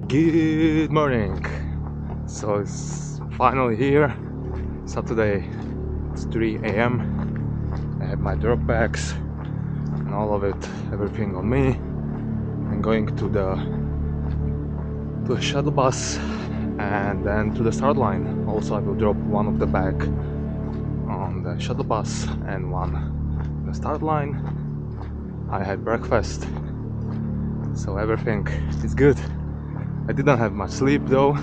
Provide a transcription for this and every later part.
Good morning. So it's finally here. Saturday. It's 3 a.m. I have my drop bags and all of it, everything on me. I'm going to the shuttle bus and then to the start line. Also, I will drop one of the bag on the shuttle bus and one on the start line. I had breakfast, so everything is good. I didn't have much sleep though.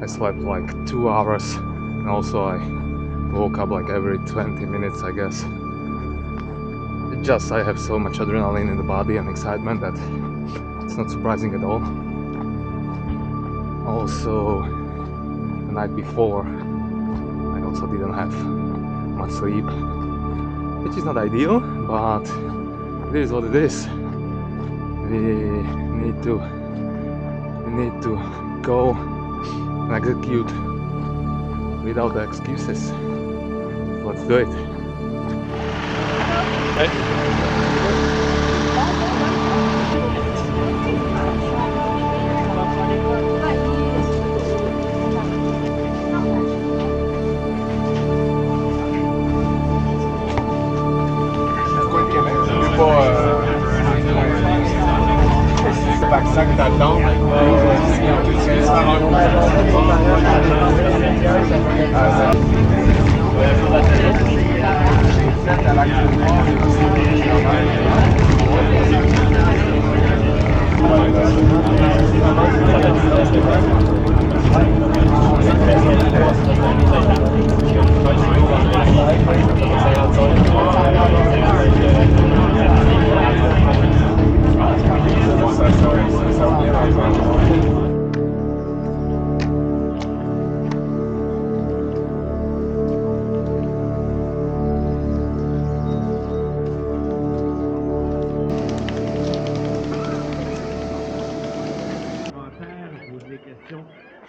I slept like 2 hours, and also I woke up like every 20 minutes, I guess. I have so much adrenaline in the body and excitement that it's not surprising at all. Also, the night before, I also didn't have much sleep, which is not ideal, but it is what it is. We need to go and execute without the excuses. Let's do it.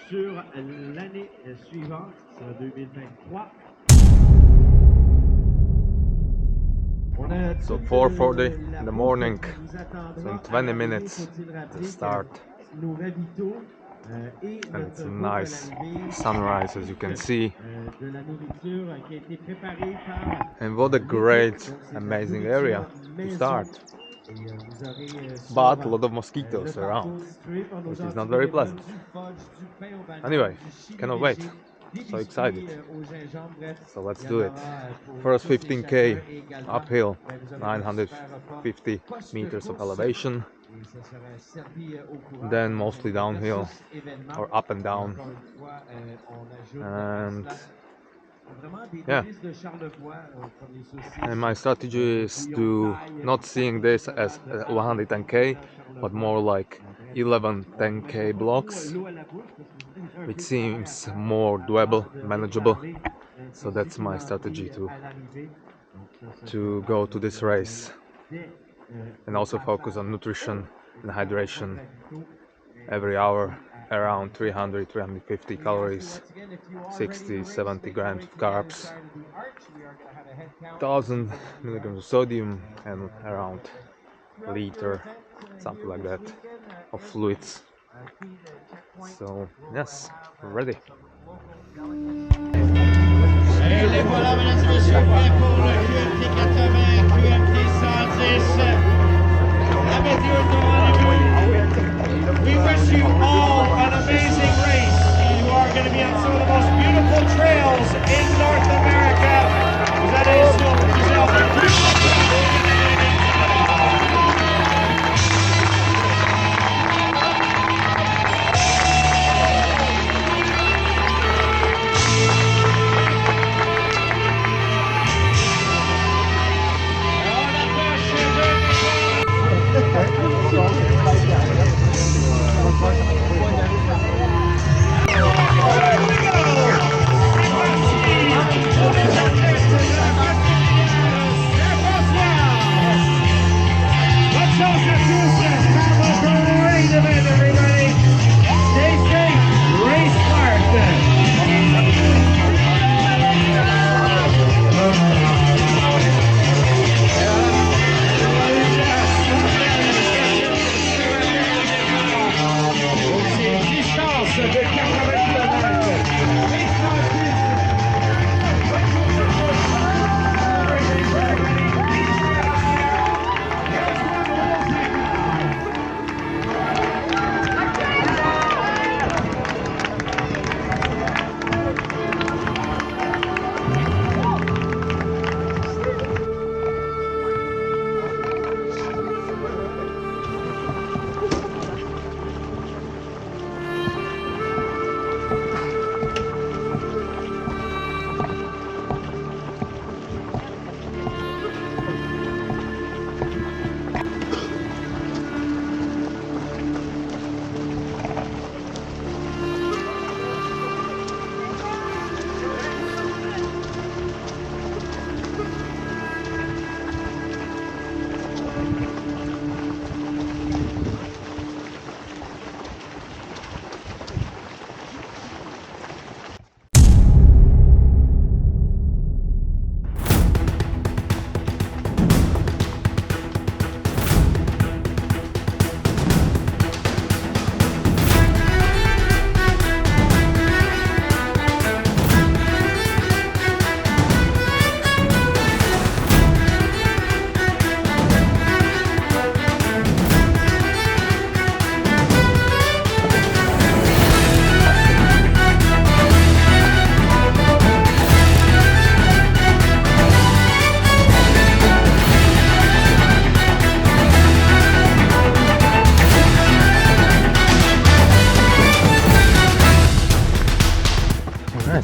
Sur l'année suivante, sur 2023. So 4:40 in the morning, so in 20 minutes to start. And it's a nice sunrise, as you can see. And what a great, amazing area to start. But a lot of mosquitoes around, which is not very pleasant. Anyway, cannot wait. So excited. So let's do it. First 15k uphill, 950 meters of elevation. Then mostly downhill or up and down. And yeah, and my strategy is to not seeing this as 110k, but more like 11 10k blocks, which seems more doable, manageable. So that's my strategy to go to this race, and also focus on nutrition and hydration every hour, around 300-350 calories, 60-70 grams of carbs, 1000 milligrams of sodium, and around a liter, something like that, of fluids. So yes, we're ready. Et les voilà, mesdames et messieurs, prêts pour le QMT 80, QMT 110. La météo est au rendez-vous. We wish you all an amazing race. You are going to be on some of the most beautiful trails in North America. Vous allez sur plusieurs des plus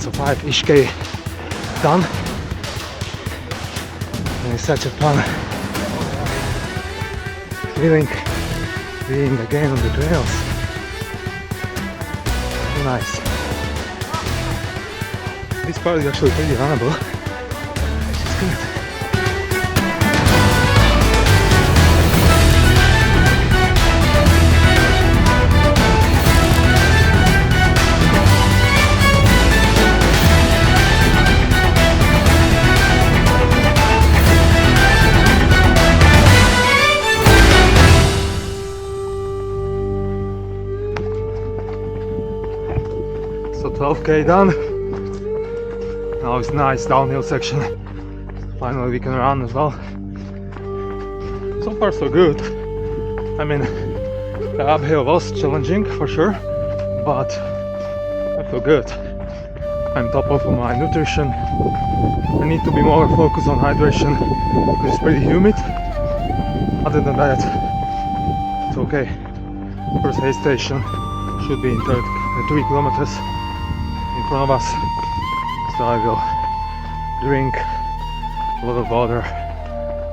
so 5-ish K done. And it's such a fun feeling being again on the trails. So nice. This part is actually pretty runnable, which is good. So 12K done. Now it's nice downhill section. Finally we can run as well. So far so good. I mean, the uphill was challenging for sure, but I feel good. I'm top of my nutrition. I need to be more focused on hydration because it's pretty humid. Other than that, it's okay. First aid station should be in 3 kilometers in front of us, so I will drink a lot of water,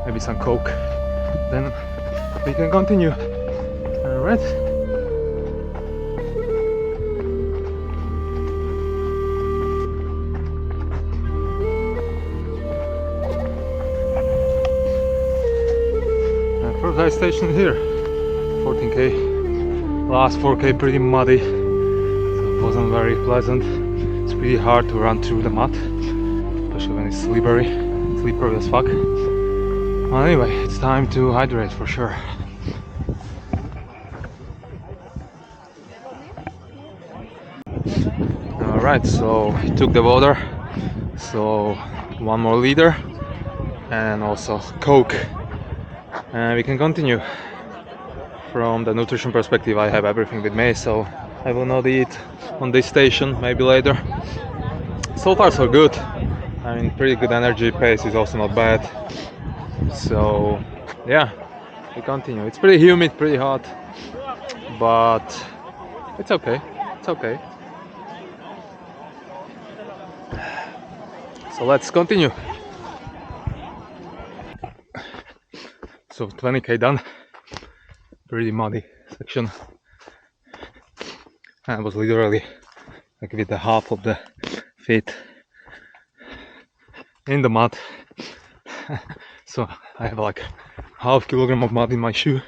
maybe some coke, then we can continue. Alright. First aid station here, 14K, last 4K pretty muddy, so it wasn't very pleasant. It's pretty hard to run through the mud, especially when it's slippery as fuck. Well, anyway, it's time to hydrate for sure. Alright, so I took the water, so 1 more liter, and also Coke, and we can continue. From the nutrition perspective, I have everything with me, so I will not eat on this station, maybe later. So far so good. I mean, pretty good energy, pace is also not bad. So yeah, we continue. It's pretty humid, pretty hot, but it's okay. It's okay. So let's continue. So 20K done. Pretty muddy section. I was literally like with the half of the feet in the mud. So I have like half kilogram of mud in my shoe.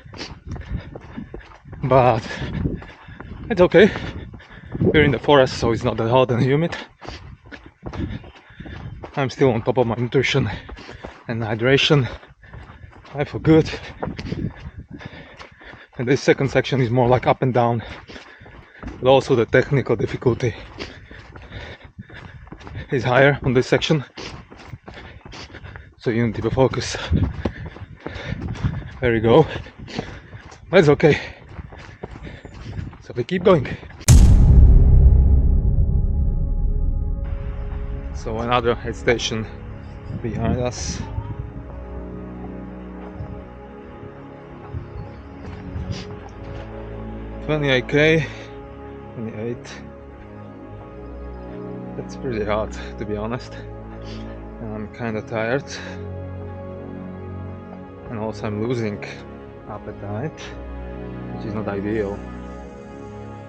But it's okay. We're in the forest, so it's not that hot and humid. I'm still on top of my nutrition and hydration. I feel good. And this second section is more like up and down, but also the technical difficulty is higher on this section, so you need to focus. There you go. That's okay. So we keep going. So another aid station behind us. $28K, 28. That's pretty hard, to be honest. And I'm kind of tired. And also I'm losing appetite, which is not ideal,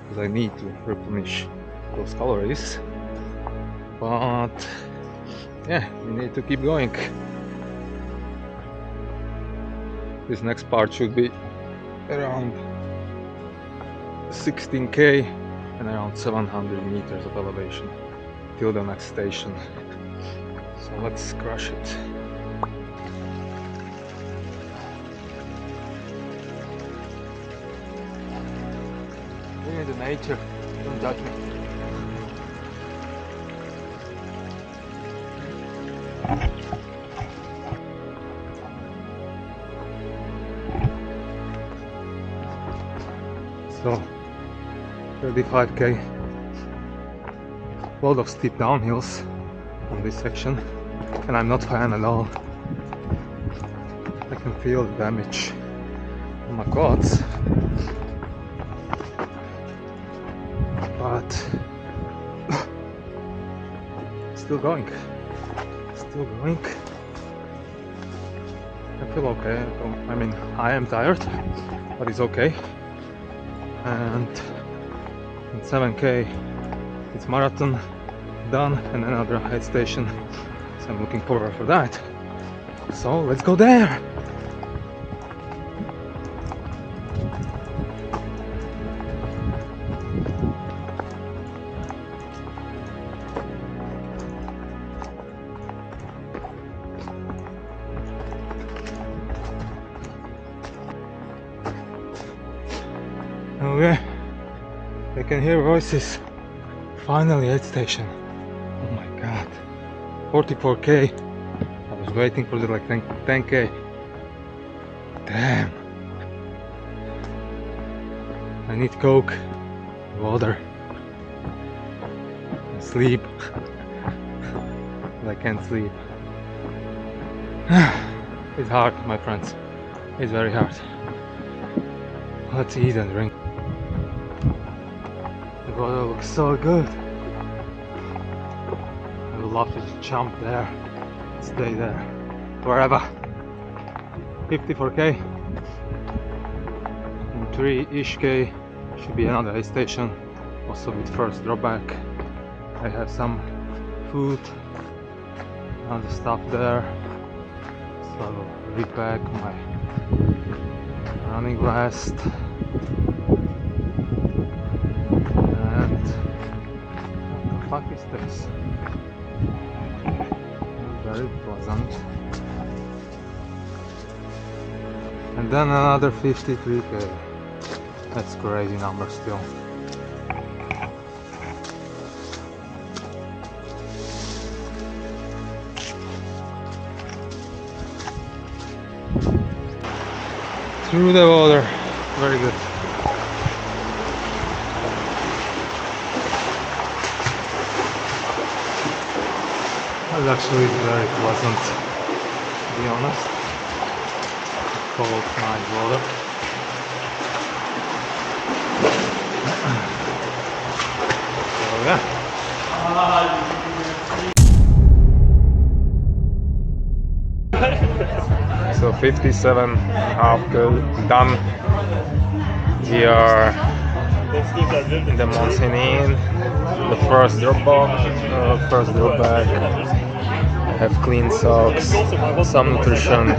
because I need to replenish those calories. But yeah, we need to keep going. This next part should be around 16K and around 700 meters of elevation till the next station. So let's crush it. We're in the nature, don't judge me. So 35K, a lot of steep downhills on this section, and I'm not fan at all. I can feel the damage on my quads, but Still going. Still going. I feel okay. I mean, I am tired, but it's okay. And in 7K, it's marathon done and another head station. So I'm looking forward for that. So let's go there. Okay, I can hear voices. Finally, aid station. Oh my god, 44K. I was waiting for the like 10K. Damn. I need coke, water, and sleep. But I can't sleep. It's hard, my friends. It's very hard. Let's eat and drink. The water looks so good. I would love to just jump there, stay there, forever. 54K. In 3-ish K should be another aid station. Also with first drop back. I have some food, other stuff there. So I will repack my running vest. What the fuck is this? Very pleasant. And then another 53K. That's crazy number still. Through the water. Very good. It's actually very pleasant, to be honest. Cold, nice water. So yeah. So 57.5 good, done. We are in the Monsigny, the first drop back. I have clean socks, some nutrition,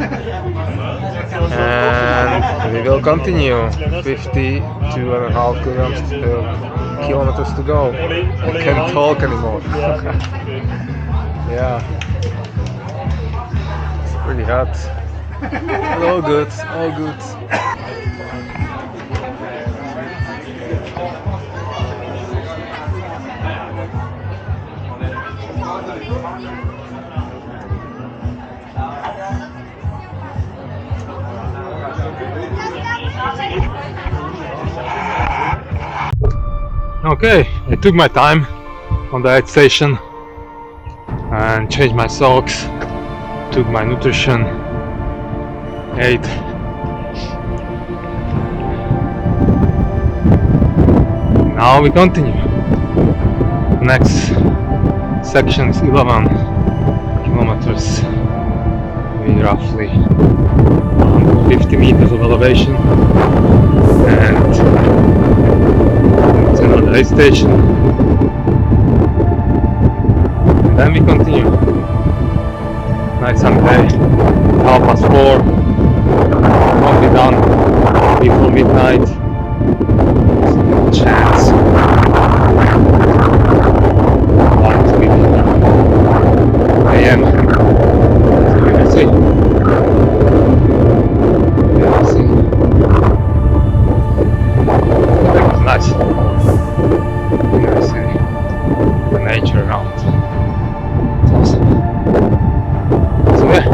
and we will continue. 52.5 kilometers to go. I can't talk anymore. Yeah, it's pretty hot. All good, all good. Okay, I took my time on the aid station and changed my socks, took my nutrition, ate. Now we continue. Next section is 11 kilometers. We roughly 50 meters of elevation, and it's another aid station. And then we continue. Nice sunny day, 4:30. Won't be done before midnight. Chance. 1 a.m. So we will see. We will see. That was nice. We will see the nature around. It's awesome. So yeah,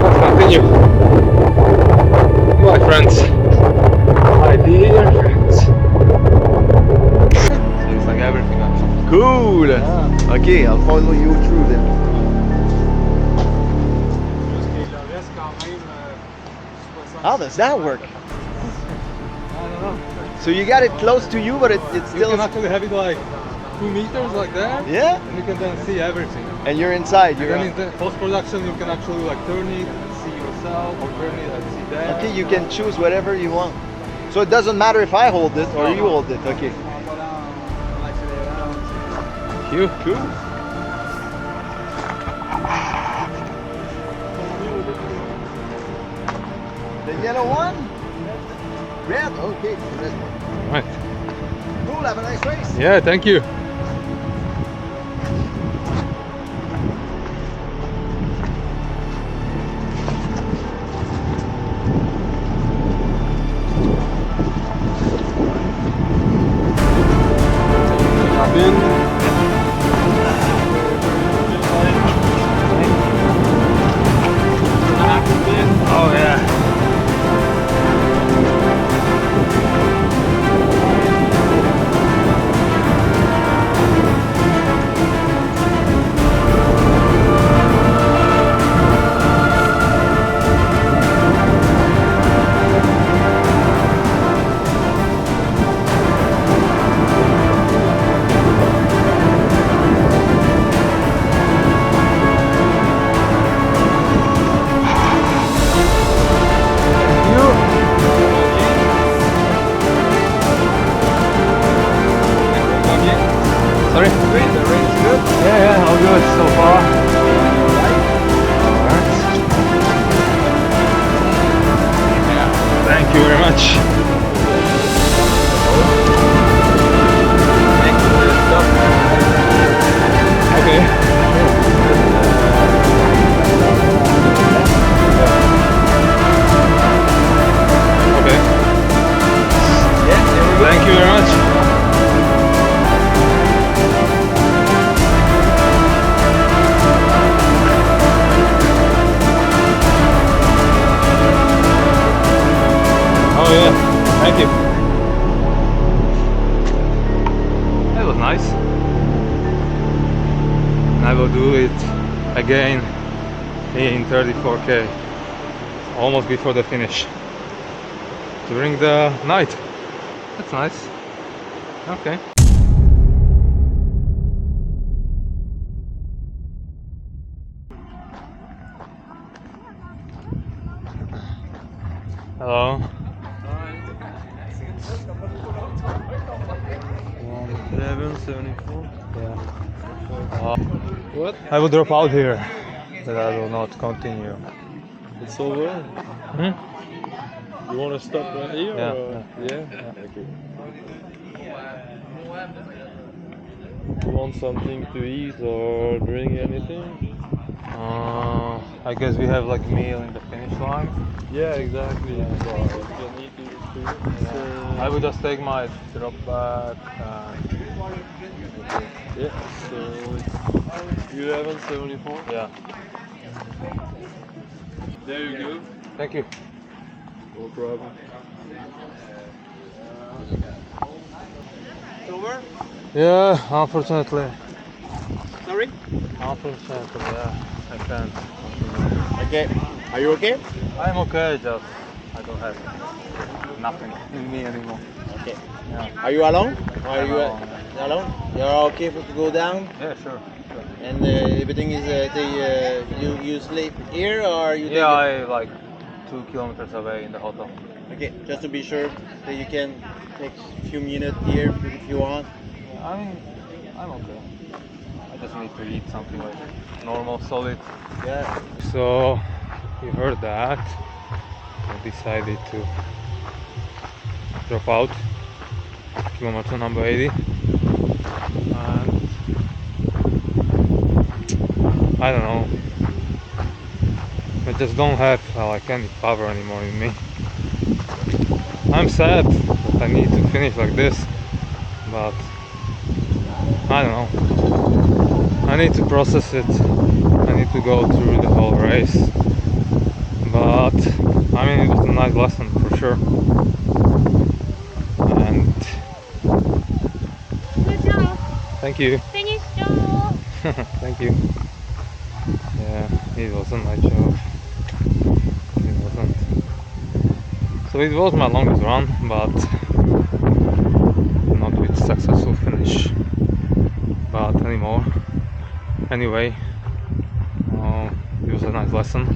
let's continue. My friends. My dear friends. Seems like everything else. Cool! Okay, I'll follow you through then. How does that work? I don't know. So you got it close to you, but it's You still... can actually have it like 2 meters like that. Yeah? And you can then see everything. And you're inside. And You're then in the post-production, you can actually like turn it, see yourself, or turn it and see that. okay, you can choose whatever you want. So it doesn't matter if I hold it or you hold it. Okay. Thank you. Cool. The yellow one? Red? Okay, the red one. All right. Cool, have a nice race. Yeah, thank you. Oh yeah. Sorry? The race is good? Yeah, all good so far. Alright. Yeah, thank you very much. Okay. Okay. Thank you very much. Oh yeah, thank you. That was nice. And I will do it again in 34k, almost before the finish, during the night. That's nice. Okay. Hello. 1174. Yeah. What? I will drop out here, but I will not continue. It's over. Hmm? You want to stop right here? Yeah, Or? Yeah. Okay. You want something to eat or drink anything? I guess we have like meal in the finish line. Yeah, exactly. So you can eat it too. I will just take my drop back. Yeah. So it's 1174. Yeah. There you go. Thank you. No problem. It's over? Yeah, unfortunately. Sorry? Unfortunately, yeah, I can't. Okay. Are you okay? I'm okay, just I don't have nothing in me anymore. Okay. Yeah. Are you alone? Or are I'm you alone, alone? You're okay to go down? Yeah, sure. And everything is you sleep here or you Yeah, take I like 2 kilometers away in the hotel. okay, just to be sure that you can take a few minutes here if you want. I mean, I'm okay. I just need to eat something like normal, solid. Yeah. So, you heard that. I decided to drop out. Kilometer number 80. And I don't know. I just don't have like any power anymore in me. I'm sad that I need to finish like this, but I don't know. I need to process it. I need to go through the whole race. But I mean, it was a nice lesson for sure. And Good job. thank you. Finish job. Thank you. Yeah, it wasn't my job. It wasn't. So it was my longest run, but not with successful finish. Anyway, it was a nice lesson,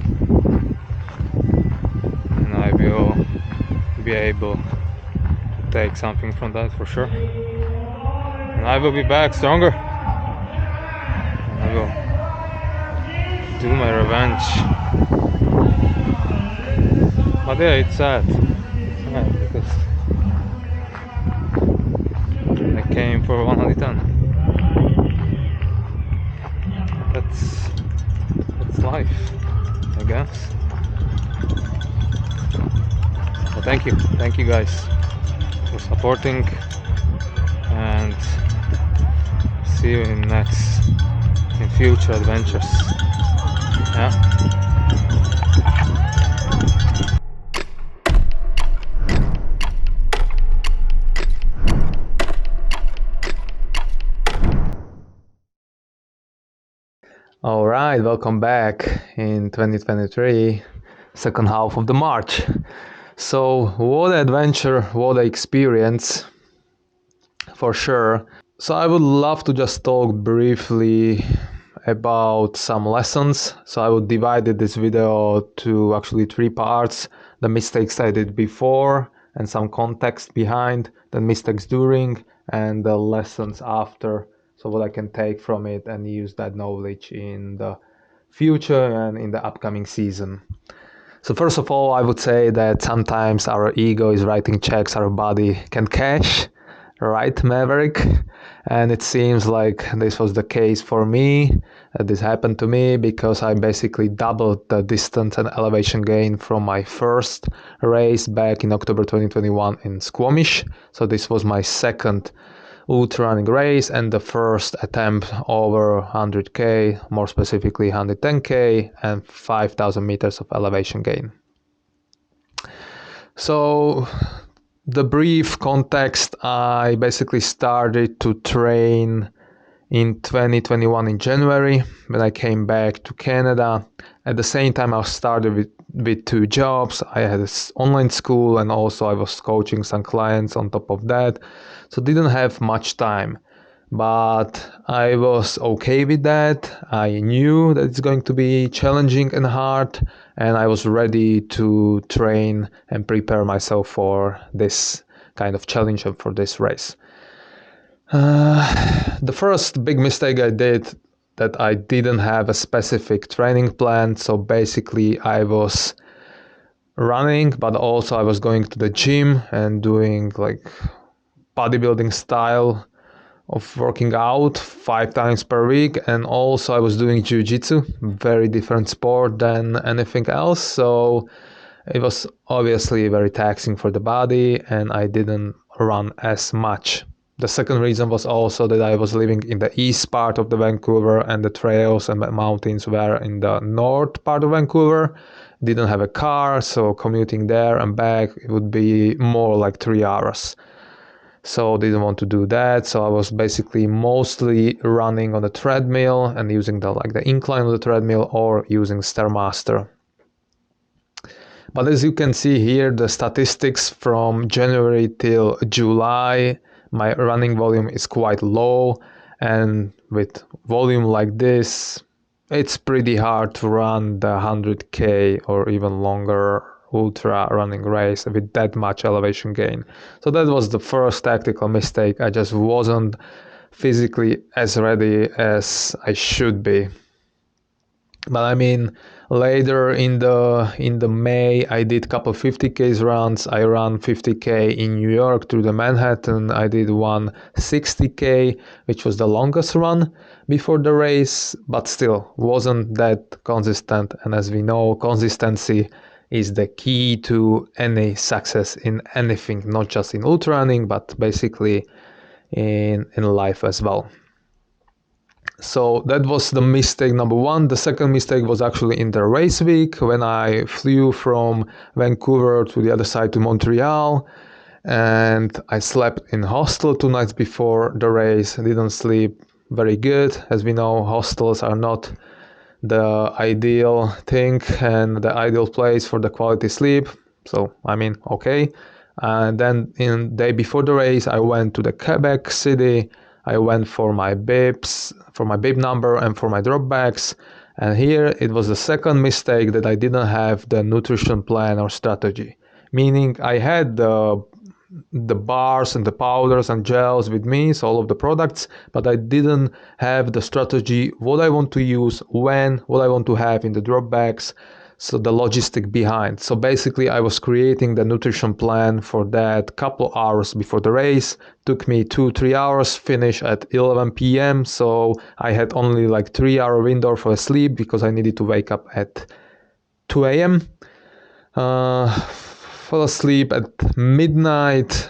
and I will be able to take something from that for sure. And I will be back stronger. And I will do my revenge. But yeah, it's sad. Because I came for 110. That's life, I guess. But thank you guys for supporting, and see you in future adventures. Yeah. All right, welcome back in 2023, second half of the March. So, what adventure, what experience, for sure. So, I would love to just talk briefly about some lessons. So, I would divide this video to actually 3 parts: the mistakes I did before and some context behind, the mistakes during, and the lessons after. So what I can take from it and use that knowledge in the future and in the upcoming season. So first of all, I would say that sometimes our ego is writing checks our body can cash, right, Maverick? And it seems like this was the case for me. This happened to me because I basically doubled the distance and elevation gain from my first race back in October 2021 in Squamish. So this was my second ultra running race and the first attempt over 100k, more specifically 110k and 5,000 meters of elevation gain. So the brief context, I basically started to train in 2021 in January when I came back to Canada. At the same time, I started with 2 jobs. I had this online school and also I was coaching some clients on top of that. So didn't have much time, but I was okay with that. I knew that it's going to be challenging and hard, and I was ready to train and prepare myself for this kind of challenge and for this race. The first big mistake I did, that I didn't have a specific training plan. So basically I was running, but also I was going to the gym and doing like bodybuilding style of working out 5 times per week, and also I was doing jiu-jitsu, very different sport than anything else. So it was obviously very taxing for the body and I didn't run as much. The second reason was also that I was living in the east part of the Vancouver and the trails and the mountains were in the north part of Vancouver. Didn't have a car, so commuting there and back it would be more like 3 hours. So didn't want to do that. So I was basically mostly running on the treadmill and using the incline of the treadmill or using Stairmaster. But as you can see here, the statistics from January till July, my running volume is quite low, and with volume like this, it's pretty hard to run the 100k or even longer ultra running race with that much elevation gain. So that was the first tactical mistake. I just wasn't physically as ready as I should be. But I mean, later in the May, I did couple 50k runs. I ran 50k in New York through the Manhattan. I did one 60k, which was the longest run before the race, but still wasn't that consistent. And as we know, consistency is the key to any success in anything, not just in ultra running, but basically in life as well. So that was the mistake number 1. The second mistake was actually in the race week when I flew from Vancouver to the other side to Montreal, and I slept in hostel 2 nights before the race. I didn't sleep very good. As we know, hostels are not the ideal thing and the ideal place for the quality sleep. So I mean, okay. And then in day before the race, I went to the Quebec City. I went for my bibs, for my bib number and for my drop bags. And here it was the second mistake, that I didn't have the nutrition plan or strategy. Meaning I had the bars and the powders and gels with me, so all of the products, but I didn't have the strategy, what I want to use, when, what I want to have in the drop bags, so the logistic behind. So basically I was creating the nutrition plan for that couple hours before the race. Took me 2-3 hours, finish at 11 p.m. So I had only like 3-hour window for sleep because I needed to wake up at 2 a.m. Fell asleep at midnight,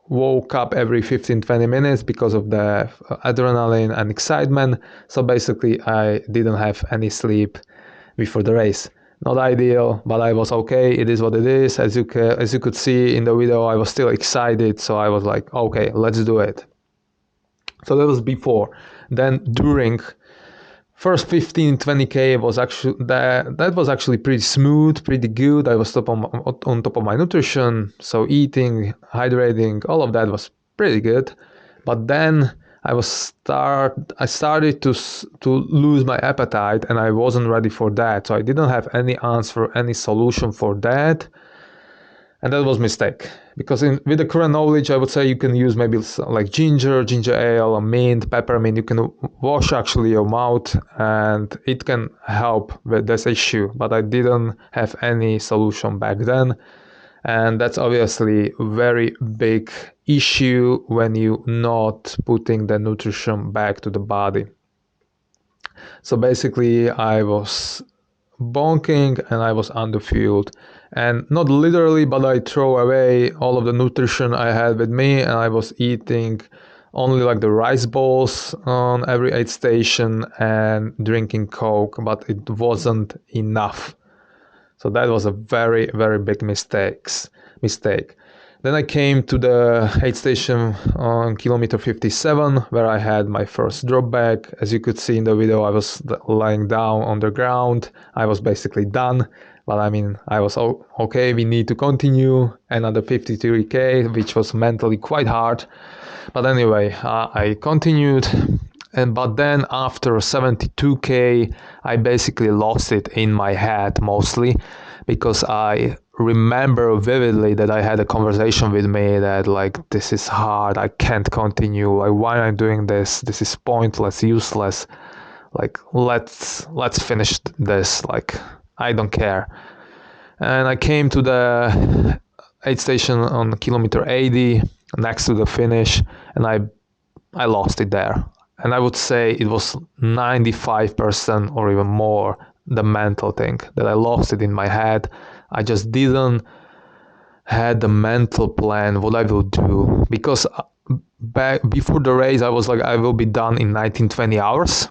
woke up every 15-20 minutes because of the adrenaline and excitement. So basically I didn't have any sleep before the race. Not ideal, but I was okay. It is what it is. As you could see in the video, I was still excited, so I was like, okay, let's do it. So that was before. Then during first 15-20k was actually that was actually pretty smooth, pretty good. I was on top of my nutrition, so eating, hydrating, all of that was pretty good. But then I started to lose my appetite, and I wasn't ready for that. So I didn't have any answer, any solution for that. And that was a mistake, because with the current knowledge, I would say you can use maybe like ginger ale, mint, peppermint. You can wash actually your mouth, and it can help with this issue. But I didn't have any solution back then. And that's obviously a very big issue when you're not putting the nutrition back to the body. So basically I was bonking and I was underfueled, and not literally, but I throw away all of the nutrition I had with me, and I was eating only like the rice balls on every aid station and drinking Coke, but it wasn't enough. So that was a very, very big mistake. Then I came to the aid station on kilometer 57, where I had my first drop bag. As you could see in the video, I was lying down on the ground. I was basically done, but I mean, I was okay. We need to continue another 53k, which was mentally quite hard. But anyway, I continued. But then after 72k, I basically lost it in my head mostly, because I remember vividly that I had a conversation with me that like, this is hard, I can't continue, like, why am I doing this? This is pointless, useless. Like, let's finish this. Like, I don't care. And I came to the aid station on kilometer 80, next to the finish, and I lost it there. And I would say it was 95% or even more the mental thing, that I lost it in my head. I just didn't had the mental plan what I will do, because back before the race I was like, I will be done in 19-20 hours.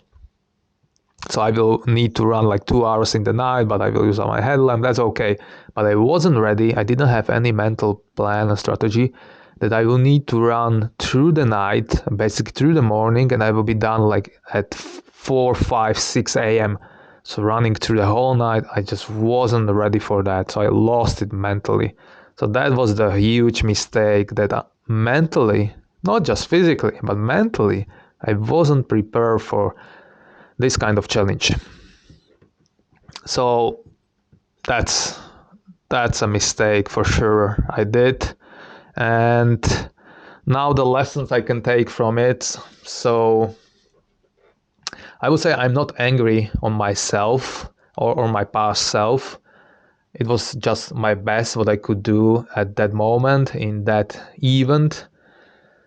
So I will need to run like 2 hours in the night, but I will use my headlamp, that's okay. But I wasn't ready. I didn't have any mental plan or strategy that I will need to run through the night, basically through the morning, and I will be done like at 4, 5, 6 a.m. So running through the whole night, I just wasn't ready for that. So I lost it mentally. So that was the huge mistake, that mentally, not just physically, but mentally, I wasn't prepared for this kind of challenge. So that's a mistake for sure I did. And now the lessons I can take from it. So I would say I'm not angry on myself or my past self. It was just my best what I could do at that moment in that event.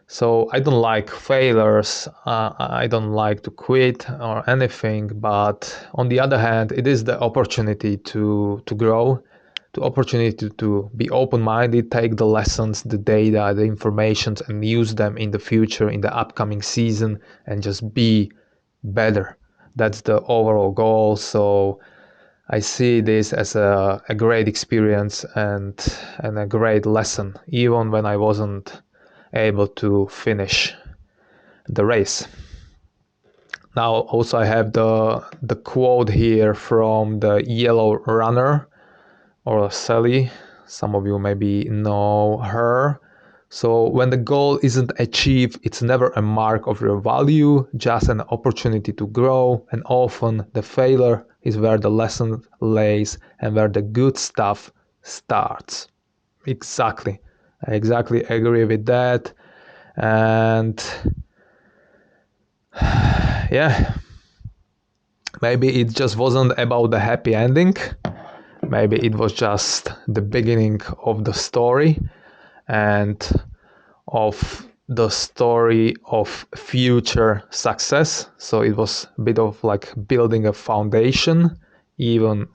So I don't like failures, I don't like to quit or anything, but on the other hand, it is the opportunity to grow, the opportunity to be open-minded, take the lessons, the data, the information, and use them in the future, in the upcoming season, and just be better. That's the overall goal. So I see this as a great experience and a great lesson, even when I wasn't able to finish the race. Now also I have the quote here from the yellow runner, or Sally. Some of you maybe know her. So when the goal isn't achieved, it's never a mark of your value, just an opportunity to grow. And often the failure is where the lesson lays and where the good stuff starts. Exactly. I exactly agree with that. And yeah, maybe it just wasn't about the happy ending. Maybe it was just the beginning of the story and of the story of future success. So it was a bit of like building a foundation, even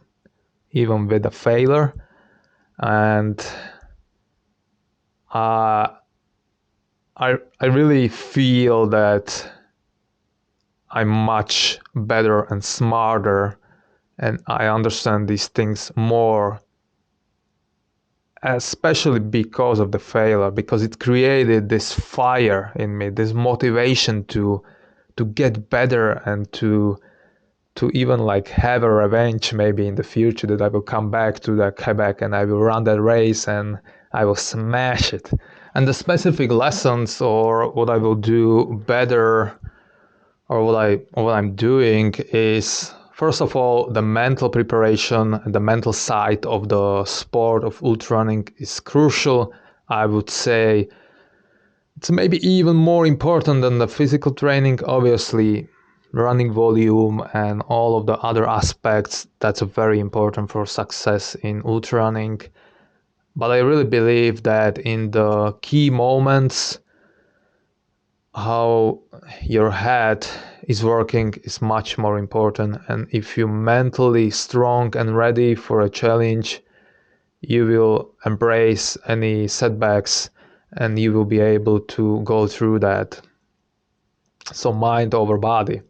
with a failure. And I really feel that I'm much better and smarter, and I understand these things more, especially because of the failure, because it created this fire in me, this motivation to get better and to even like have a revenge maybe in the future, that I will come back to the Quebec and I will run that race and I will smash it. And the specific lessons or what I will do better or what I'm doing is, first of all, the mental preparation and the mental side of the sport of ultra running is crucial. I would say it's maybe even more important than the physical training. Obviously, running volume and all of the other aspects, that's very important for success in ultra running. But I really believe that in the key moments, how your head is working is much more important. And if you're mentally strong and ready for a challenge, you will embrace any setbacks and you will be able to go through that. So mind over body.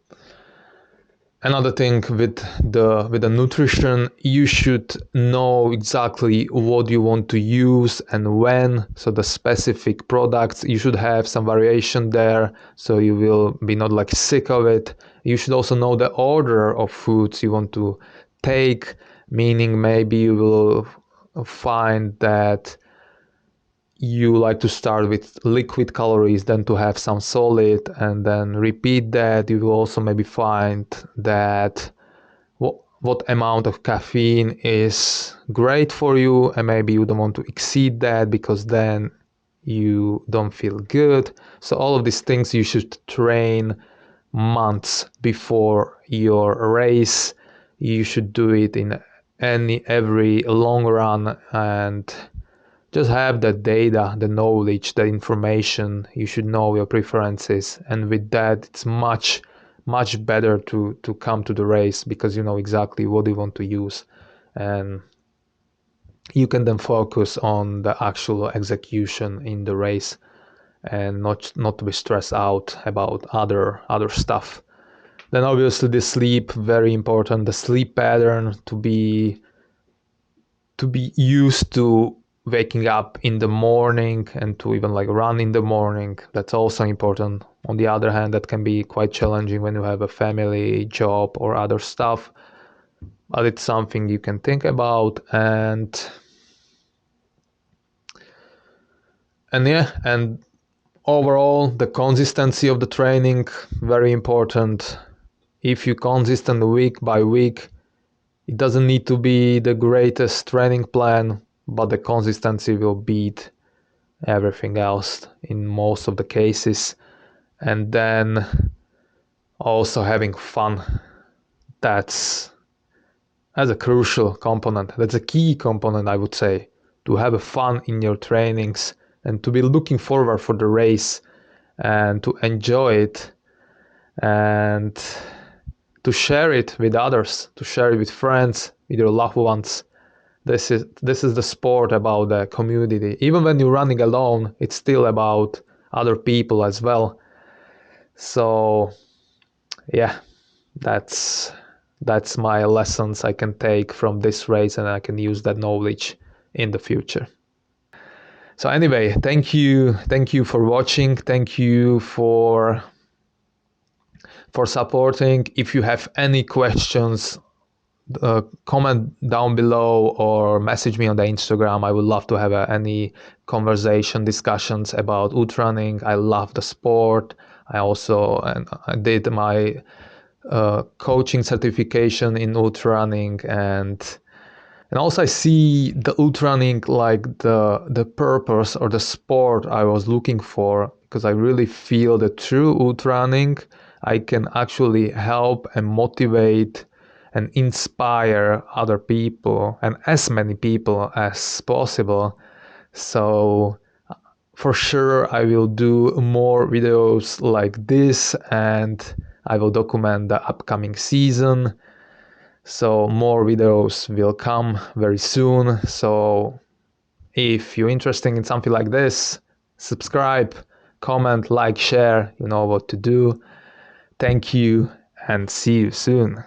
Another thing with the nutrition, you should know exactly what you want to use and when. So the specific products, you should have some variation there, so you will be not like sick of it. You should also know the order of foods you want to take, meaning maybe you will find that you like to start with liquid calories, then to have some solid, and then repeat that. You will also maybe find that what amount of caffeine is great for you, and maybe you don't want to exceed that because then you don't feel good. So all of these things you should train months before your race. You should do it in every long run and just have that data, the knowledge, the information. You should know your preferences, and with that it's much better to come to the race because you know exactly what you want to use, and you can then focus on the actual execution in the race and not to be stressed out about other stuff. Then obviously the sleep, very important, the sleep pattern, to be used to waking up in the morning and to even like run in the morning. That's also important. On the other hand, that can be quite challenging when you have a family, job, or other stuff, but it's something you can think about. And overall, the consistency of the training, very important. If you consistent week by week, it doesn't need to be the greatest training plan, but the consistency will beat everything else in most of the cases. And then also having fun. That's a crucial component. That's a key component, I would say, to have a fun in your trainings and to be looking forward for the race and to enjoy it and to share it with others, to share it with friends, with your loved ones. This is the sport about the community. Even when you're running alone, it's still about other people as well. So yeah, that's my lessons I can take from this race, and I can use that knowledge in the future. So anyway, thank you for watching. Thank you for supporting. If you have any questions, comment down below or message me on the Instagram. I would love to have any conversation, discussions about ultra running. I love the sport. I did my coaching certification in ultra running, and also I see the ultra running like the purpose or the sport I was looking for, because I really feel that through ultra running I can actually help and motivate and inspire other people, and as many people as possible. So for sure I will do more videos like this, and I will document the upcoming season. So more videos will come very soon. So if you're interested in something like this, subscribe, comment, like, share, you know what to do. Thank you, and see you soon.